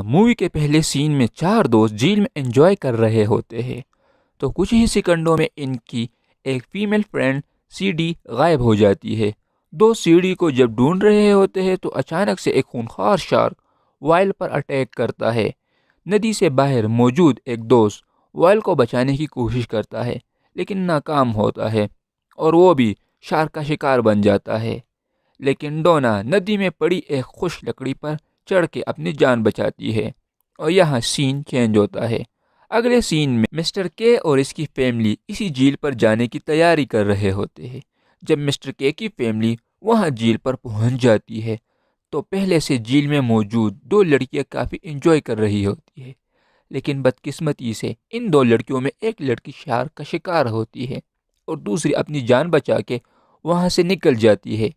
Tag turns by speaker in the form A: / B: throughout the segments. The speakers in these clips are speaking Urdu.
A: مووی کے پہلے سین میں چار دوست جھیل میں انجوائے کر رہے ہوتے ہیں تو کچھ ہی سیکنڈوں میں ان کی ایک فیمیل فرینڈ سی ڈی غائب ہو جاتی ہے۔ دوست سی ڈی کو جب ڈھونڈ رہے ہوتے ہیں تو اچانک سے ایک خونخوار شارک وائل پر اٹیک کرتا ہے۔ ندی سے باہر موجود ایک دوست وائل کو بچانے کی کوشش کرتا ہے لیکن ناکام ہوتا ہے اور وہ بھی شارک کا شکار بن جاتا ہے، لیکن ڈونا ندی میں پڑی ایک خشک لکڑی پر چڑھ کے اپنی جان بچاتی ہے اور یہاں سین چینج ہوتا ہے۔ اگلے سین میں مسٹر کے اور اس کی فیملی اسی جھیل پر جانے کی تیاری کر رہے ہوتے ہیں۔ جب مسٹر کے کی فیملی وہاں جھیل پر پہنچ جاتی ہے تو پہلے سے جھیل میں موجود دو لڑکیاں کافی انجوائے کر رہی ہوتی ہے، لیکن بدقسمتی سے ان دو لڑکیوں میں ایک لڑکی شارک کا شکار ہوتی ہے اور دوسری اپنی جان بچا کے وہاں سے نکل جاتی ہے۔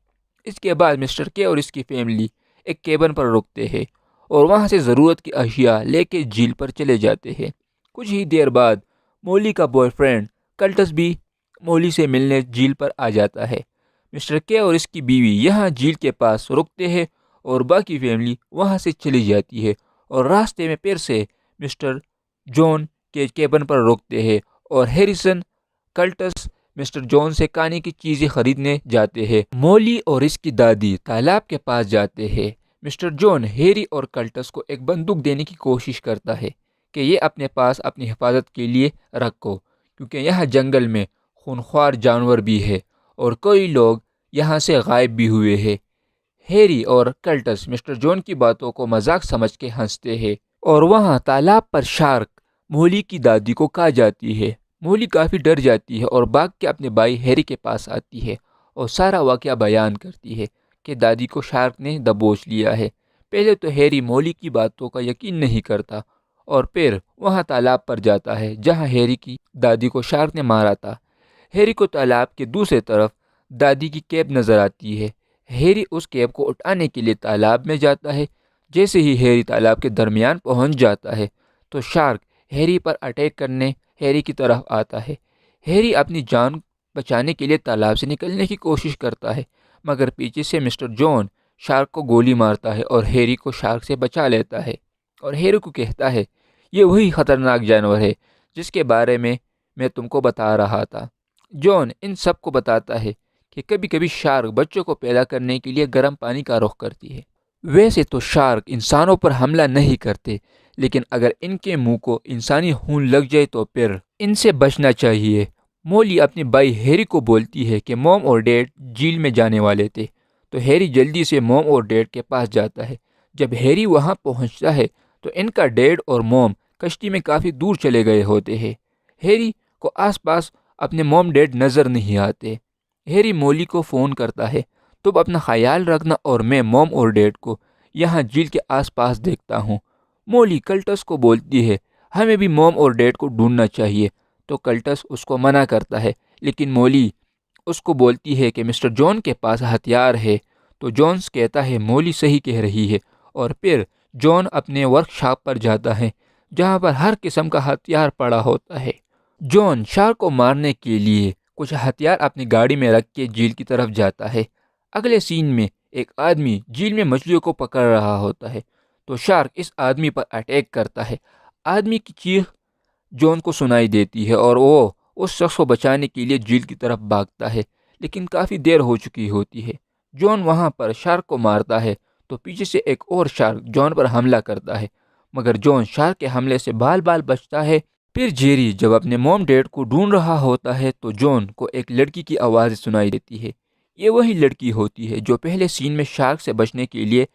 A: اس کے بعد مسٹر کے اور اس کی فیملی ایک کیبن پر رکتے ہیں اور وہاں سے ضرورت کی اشیاء لے کے جھیل پر چلے جاتے ہیں۔ کچھ ہی دیر بعد مولی کا بوائے فرینڈ کلٹس بھی مولی سے ملنے جھیل پر آ جاتا ہے۔ مسٹر کے اور اس کی بیوی یہاں جھیل کے پاس رکتے ہیں اور باقی فیملی وہاں سے چلی جاتی ہے اور راستے میں پھر سے مسٹر جون کے کیبن پر رکتے ہیں اور ہیریسن کلٹس مسٹر جون سے کھانے کی چیزیں خریدنے جاتے ہیں۔ مولی اور اس کی دادی تالاب کے پاس جاتے ہیں۔ مسٹر جون ہیری اور کلٹس کو ایک بندوق دینے کی کوشش کرتا ہے کہ یہ اپنے پاس اپنی حفاظت کے لیے رکھو، کیونکہ یہاں جنگل میں خونخوار جانور بھی ہے اور کئی لوگ یہاں سے غائب بھی ہوئے ہیں۔ ہیری اور کلٹس مسٹر جون کی باتوں کو مذاق سمجھ کے ہنستے ہیں اور وہاں تالاب پر شارک مولی کی دادی کو کھا جاتی ہے۔ مولی کافی ڈر جاتی ہے اور بھاگ کے اپنے بھائی ہیری کے پاس آتی ہے اور سارا واقعہ بیان کرتی ہے کہ دادی کو شارک نے دبوچ لیا ہے۔ پہلے تو ہیری مولی کی باتوں کا یقین نہیں کرتا اور پھر وہاں تالاب پر جاتا ہے جہاں ہیری کی دادی کو شارک نے مارا تھا۔ ہیری کو تالاب کے دوسری طرف دادی کی کیپ نظر آتی ہے۔ ہیری اس کیپ کو اٹھانے کے لیے تالاب میں جاتا ہے۔ جیسے ہی ہیری تالاب کے درمیان پہنچ جاتا ہے تو شارک ہیری پر اٹیک کرنے ہیری کی طرف آتا ہے۔ ہیری اپنی جان بچانے کے لیے تالاب سے نکلنے کی کوشش کرتا ہے، مگر پیچھے سے مسٹر جون شارک کو گولی مارتا ہے اور ہیری کو شارک سے بچا لیتا ہے اور ہیری کو کہتا ہے یہ وہی خطرناک جانور ہے جس کے بارے میں تم کو بتا رہا تھا۔ جون ان سب کو بتاتا ہے کہ کبھی کبھی شارک بچوں کو پیدا کرنے کے لیے گرم پانی کا رخ کرتی ہے۔ ویسے تو شارک انسانوں پر حملہ نہیں کرتے، لیکن اگر ان کے منہ کو انسانی خون لگ جائے تو پھر ان سے بچنا چاہیے۔ مولی اپنے بھائی ہیری کو بولتی ہے کہ موم اور ڈیڈ جھیل میں جانے والے تھے، تو ہیری جلدی سے موم اور ڈیڈ کے پاس جاتا ہے۔ جب ہیری وہاں پہنچتا ہے تو ان کا ڈیڈ اور موم کشتی میں کافی دور چلے گئے ہوتے ہیں۔ ہیری کو آس پاس اپنے موم ڈیڈ نظر نہیں آتے۔ ہیری مولی کو فون کرتا ہے تم اپنا خیال رکھنا اور میں موم اور ڈیڈ کو یہاں جھیل کے آس پاس دیکھتا ہوں۔ مولی کلٹس کو بولتی ہے ہمیں بھی موم اور ڈیڈ کو ڈھونڈنا چاہیے، تو کلٹس اس کو منع کرتا ہے، لیکن مولی اس کو بولتی ہے کہ مسٹر جون کے پاس ہتھیار ہے، تو جونز کہتا ہے مولی صحیح کہہ رہی ہے اور پھر جون اپنے ورک شاپ پر جاتا ہے جہاں پر ہر قسم کا ہتھیار پڑا ہوتا ہے۔ جون شارک کو مارنے کے لیے کچھ ہتھیار اپنی گاڑی میں رکھ کے جھیل کی طرف جاتا ہے۔ اگلے سین میں ایک آدمی جھیل میں مچھلیوں کو پکڑ رہا ہوتا ہے تو شارک اس آدمی پر اٹیک کرتا ہے۔ آدمی کی چیخ جون کو سنائی دیتی ہے اور وہ اس شخص کو بچانے کے لیے جھیل کی طرف بھاگتا ہے، لیکن کافی دیر ہو چکی ہوتی ہے۔ جون وہاں پر شارک کو مارتا ہے تو پیچھے سے ایک اور شارک جون پر حملہ کرتا ہے، مگر جون شارک کے حملے سے بال بال بچتا ہے۔ پھر جیری جب اپنے موم ڈیڈ کو ڈھونڈ رہا ہوتا ہے تو جون کو ایک لڑکی کی آواز سنائی دیتی ہے۔ یہ وہی لڑکی ہوتی ہے جو پہلے سین میں شارک سے بچنے کے لیے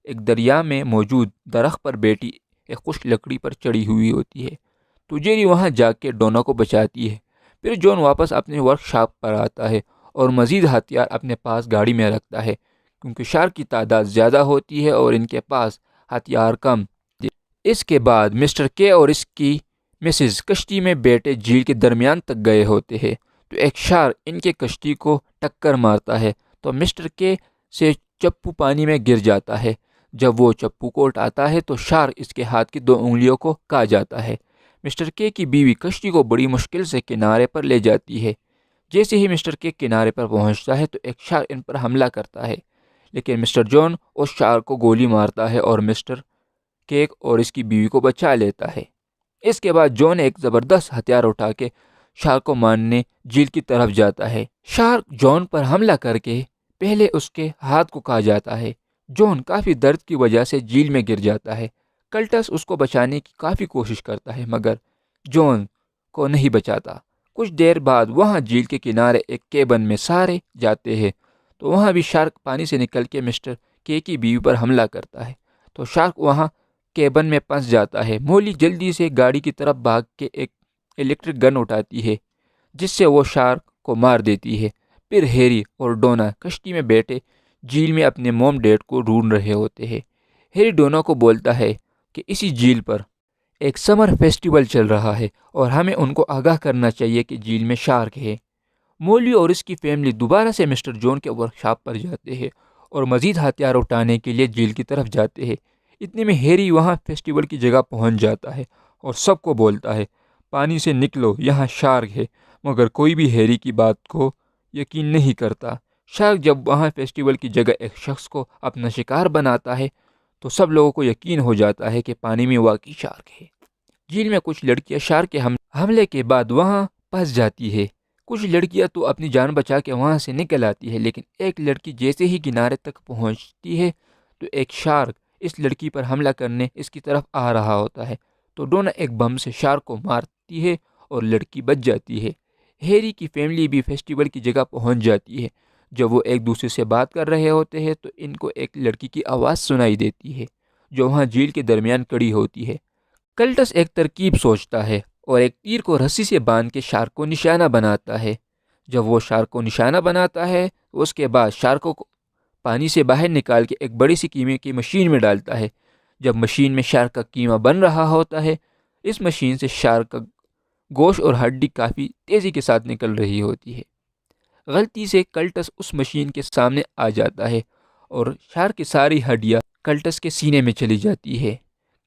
A: ایک دریا میں موجود درخت پر بیٹھی ایک خشک لکڑی پر چڑھی ہوئی ہوتی ہے۔ تو جیری وہاں جا کے ڈونا کو بچاتی ہے۔ پھر جون واپس اپنے ورک شاپ پر آتا ہے اور مزید ہتھیار اپنے پاس گاڑی میں رکھتا ہے، کیونکہ شارک کی تعداد زیادہ ہوتی ہے اور ان کے پاس ہتھیار کم۔ اس کے بعد مسٹر کے اور اس کی مسز کشتی میں بیٹھے جھیل کے درمیان تک گئے ہوتے ہیں تو ایک شارک ان کے کشتی کو ٹکر مارتا ہے تو مسٹر کے سے چپو پانی میں گر جاتا ہے۔ جب وہ چپو کو اٹھاتا ہے تو شارک اس کے ہاتھ کی 2 انگلیوں کو کاٹ جاتا ہے۔ مسٹر کے کی بیوی کشتی کو بڑی مشکل سے کنارے پر لے جاتی ہے۔ جیسے ہی مسٹر کے کنارے پر پہنچتا ہے تو ایک شارک ان پر حملہ کرتا ہے، لیکن مسٹر جون اس شارک کو گولی مارتا ہے اور مسٹر کیک اور اس کی بیوی کو بچا لیتا ہے۔ اس کے بعد جون ایک زبردست ہتھیار اٹھا کے شارک کو مارنے جھیل کی طرف جاتا ہے۔ شارک جون پر حملہ کر کے پہلے اس کے ہاتھ کو کھا جاتا ہے۔ جون کافی درد کی وجہ سے جھیل میں گر جاتا ہے۔ کلٹس اس کو بچانے کی کافی کوشش کرتا ہے مگر جون کو نہیں بچاتا۔ کچھ دیر بعد وہاں جھیل کے کنارے ایک کیبن میں سارے جاتے ہیں تو وہاں بھی شارک پانی سے نکل کے مسٹر کے کی بیوی پر حملہ کرتا ہے تو شارک وہاں کیبن میں پھنس جاتا ہے۔ مولی جلدی سے گاڑی کی طرف بھاگ کے ایک الیکٹرک گن اٹھاتی ہے جس سے وہ شارک کو مار دیتی ہے۔ پھر ہیری اور ڈونا کشتی میں بیٹھے جھیل میں اپنے موم ڈیڈ کو ڈھونڈ رہے ہوتے ہیں۔ ہیری ڈونا کو بولتا ہے کہ اسی جھیل پر ایک سمر فیسٹیول چل رہا ہے اور ہمیں ان کو آگاہ کرنا چاہیے کہ جھیل میں شارک ہے۔ مولی اور اس کی فیملی دوبارہ سے مسٹر جون کے ورکشاپ پر جاتے ہیں اور مزید ہتھیار اٹھانے کے لیے جھیل کی طرف جاتے ہیں۔ اتنے میں ہیری وہاں فیسٹیول کی جگہ پہنچ جاتا ہے اور سب کو بولتا ہے پانی سے نکلو، یہاں شارک ہے، مگر کوئی بھی ہیری کی بات کو یقین نہیں کرتا۔ شارک جب وہاں فیسٹیول کی جگہ ایک شخص کو اپنا شکار بناتا ہے تو سب لوگوں کو یقین ہو جاتا ہے کہ پانی میں واقعی شارک ہے۔ جھیل میں کچھ لڑکیاں شارک کے حملے کے بعد وہاں پھنس جاتی ہے۔ کچھ لڑکیاں تو اپنی جان بچا کے وہاں سے نکل آتی ہے لیکن ایک لڑکی جیسے ہی کنارے تک پہنچتی ہے تو ایک شارک اس لڑکی پر حملہ کرنے اس کی طرف آ رہا ہوتا ہے تو ڈونا ایک بم سے شارک کو مارتی ہے اور لڑکی بچ جاتی ہے۔ ہیری کی فیملی بھی فیسٹیول کی جگہ پہنچ جاتی ہے۔ جب وہ ایک دوسرے سے بات کر رہے ہوتے ہیں تو ان کو ایک لڑکی کی آواز سنائی دیتی ہے جو وہاں جھیل کے درمیان کھڑی ہوتی ہے۔ کلٹس ایک ترکیب سوچتا ہے اور ایک تیر کو رسی سے باندھ کے شارک کو نشانہ بناتا ہے۔ جب وہ شارک کو نشانہ بناتا ہے تو اس کے بعد شارک کو پانی سے باہر نکال کے ایک بڑی سی قیمے کی مشین میں ڈالتا ہے۔ جب مشین میں شارک کا قیمہ بن رہا ہوتا ہے اس مشین سے شارک کا گوشت اور ہڈی کافی تیزی کے ساتھ نکل رہی ہوتی ہے۔ غلطی سے کلٹس اس مشین کے سامنے آ جاتا ہے اور شارک کی ساری ہڈیاں کلٹس کے سینے میں چلی جاتی ہے۔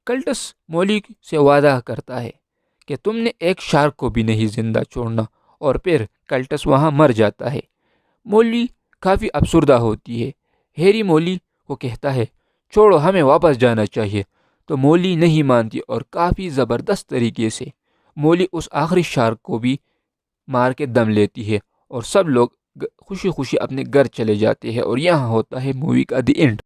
A: کلٹس مولی سے وعدہ کرتا ہے کہ تم نے ایک شارک کو بھی نہیں زندہ چھوڑنا اور پھر کلٹس وہاں مر جاتا ہے۔ مولی کافی افسردہ ہوتی ہے۔ ہیری مولی کو کہتا ہے چھوڑو، ہمیں واپس جانا چاہیے، تو مولی نہیں مانتی اور کافی زبردست طریقے سے مولی اس آخری شارک کو بھی مار کے دم لیتی ہے اور سب لوگ خوشی خوشی اپنے گھر چلے جاتے ہیں اور یہاں ہوتا ہے مووی کا دی اینڈ۔